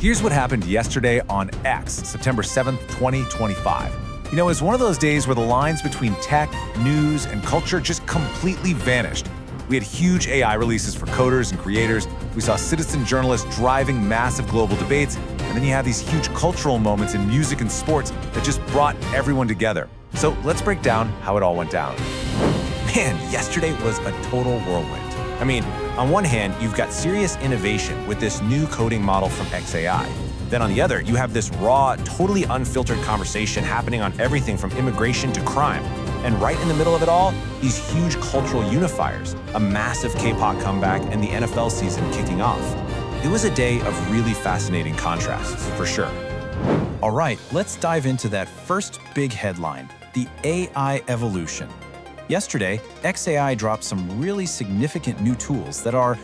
Here's what happened yesterday on X, September 7th, 2025. It was one of those days where the lines between tech, news, and culture just completely vanished. We had huge AI releases for coders and creators. We saw citizen journalists driving massive global debates. And then you have these huge cultural moments in music and sports that just brought everyone together. So let's break down how it all went down. Man, yesterday was a total whirlwind. On one hand, you've got serious innovation with this new coding model from XAI. Then on the other, you have this raw, totally unfiltered conversation happening on everything from immigration to crime. And right in the middle of it all, these huge cultural unifiers, a massive K-pop comeback, and the NFL season kicking off. It was a day of really fascinating contrasts, for sure. All right, let's dive into that first big headline, the AI evolution. Yesterday, XAI dropped some really significant new tools that are,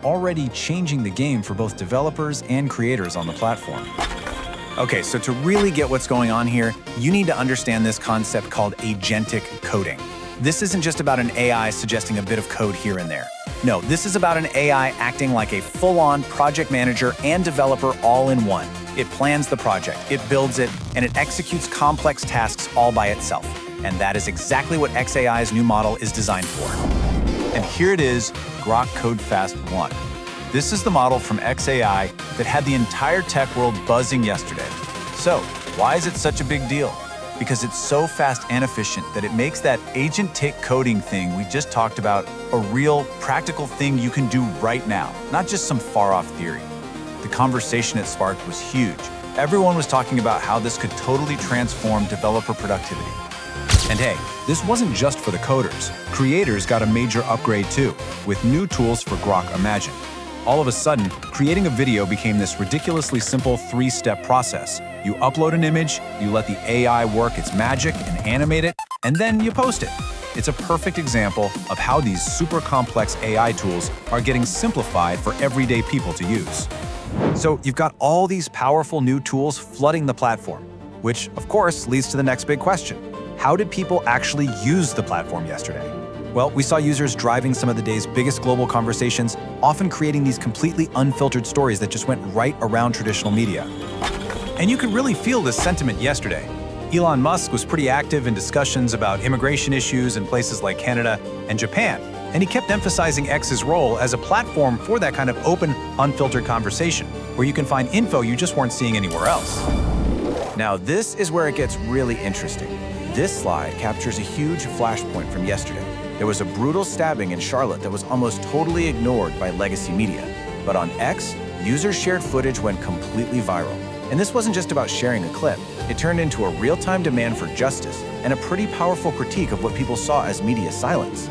already changing the game for both developers and creators on the platform. Okay, so to really get what's going on here, you need to understand this concept called agentic coding. This isn't just about an AI suggesting a bit of code here and there. No, this is about an AI acting like a full-on project manager and developer all in one. It plans the project, it builds it, and it executes complex tasks all by itself. And that is exactly what XAI's new model is designed for. And here it is, Grok Code Fast 1. This is the model from XAI that had the entire tech world buzzing yesterday. So, why is it such a big deal? Because it's so fast and efficient that it makes that agentic coding thing we just talked about a real, practical thing you can do right now, not just some far-off theory. The conversation it sparked was huge. Everyone was talking about how this could totally transform developer productivity. And hey, this wasn't just for the coders. Creators got a major upgrade too, with new tools for Grok Imagine. All of a sudden, creating a video became this ridiculously simple 3-step process. You upload an image, you let the AI work its magic and animate it, and then you post it. It's a perfect example of how these super complex AI tools are getting simplified for everyday people to use. So you've got all these powerful new tools flooding the platform, which of course leads to the next big question. How did people actually use the platform yesterday? Well, we saw users driving some of the day's biggest global conversations, often creating these completely unfiltered stories that just went right around traditional media. And you could really feel this sentiment yesterday. Elon Musk was pretty active in discussions about immigration issues in places like Canada and Japan, and he kept emphasizing X's role as a platform for that kind of open, unfiltered conversation, where you can find info you just weren't seeing anywhere else. Now, this is where it gets really interesting. This slide captures a huge flashpoint from yesterday. There was a brutal stabbing in Charlotte that was almost totally ignored by legacy media. But on X, users shared footage went completely viral. And this wasn't just about sharing a clip. It turned into a real-time demand for justice and a pretty powerful critique of what people saw as media silence.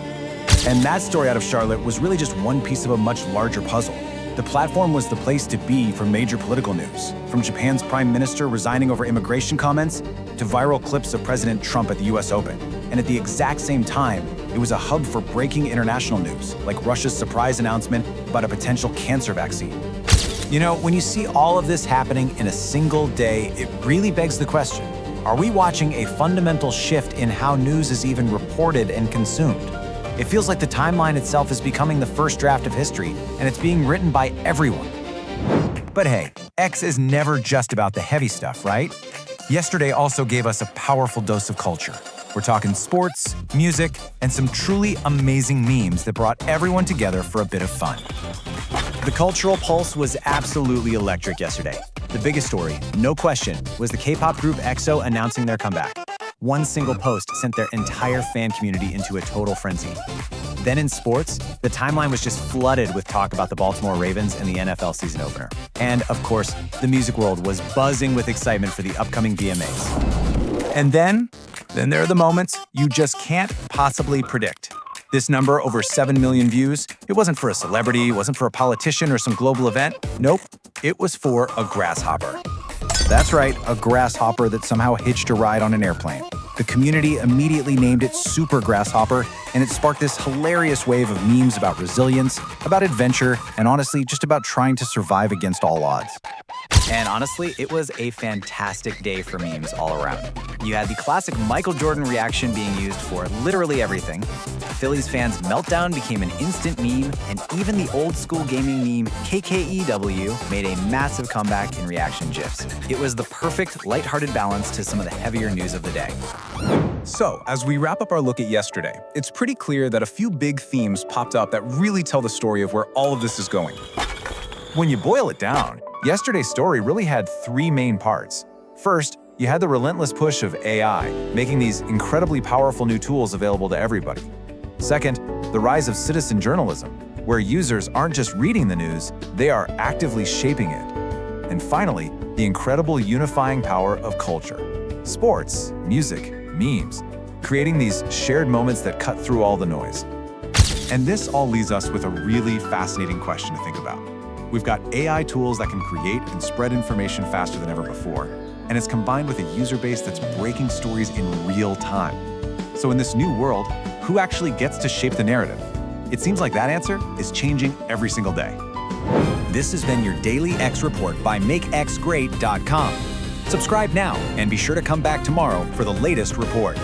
And that story out of Charlotte was really just one piece of a much larger puzzle. The platform was the place to be for major political news, from Japan's prime minister resigning over immigration comments to viral clips of President Trump at the US Open. And at the exact same time, it was a hub for breaking international news, like Russia's surprise announcement about a potential cancer vaccine. When you see all of this happening in a single day, it really begs the question, are we watching a fundamental shift in how news is even reported and consumed? It feels like the timeline itself is becoming the first draft of history, and it's being written by everyone. But hey, X is never just about the heavy stuff, right? Yesterday also gave us a powerful dose of culture. We're talking sports, music, and some truly amazing memes that brought everyone together for a bit of fun. The cultural pulse was absolutely electric yesterday. The biggest story, no question, was the K-pop group EXO announcing their comeback. One single post sent their entire fan community into a total frenzy. Then in sports, the timeline was just flooded with talk about the Baltimore Ravens and the NFL season opener. And of course, the music world was buzzing with excitement for the upcoming VMAs. And then there are the moments you just can't possibly predict. This number, over 7 million views, it wasn't for a celebrity, it wasn't for a politician or some global event. Nope, it was for a grasshopper. That's right, a grasshopper that somehow hitched a ride on an airplane. The community immediately named it Super Grasshopper, and it sparked this hilarious wave of memes about resilience, about adventure, and honestly, just about trying to survive against all odds. And honestly, it was a fantastic day for memes all around. You had the classic Michael Jordan reaction being used for literally everything. Phillies fans' meltdown became an instant meme, and even the old school gaming meme KKEW made a massive comeback in reaction GIFs. It was the perfect, lighthearted balance to some of the heavier news of the day. So, as we wrap up our look at yesterday, it's pretty clear that a few big themes popped up that really tell the story of where all of this is going. When you boil it down, yesterday's story really had three main parts. First, you had the relentless push of AI, making these incredibly powerful new tools available to everybody. Second, the rise of citizen journalism, where users aren't just reading the news, they are actively shaping it. And finally, the incredible unifying power of culture. Sports, music, memes, creating these shared moments that cut through all the noise. And this all leaves us with a really fascinating question to think about. We've got AI tools that can create and spread information faster than ever before, and it's combined with a user base that's breaking stories in real time. So in this new world, who actually gets to shape the narrative? It seems like that answer is changing every single day. This has been your Daily X Report by MakeXGreat.com. Subscribe now and be sure to come back tomorrow for the latest report.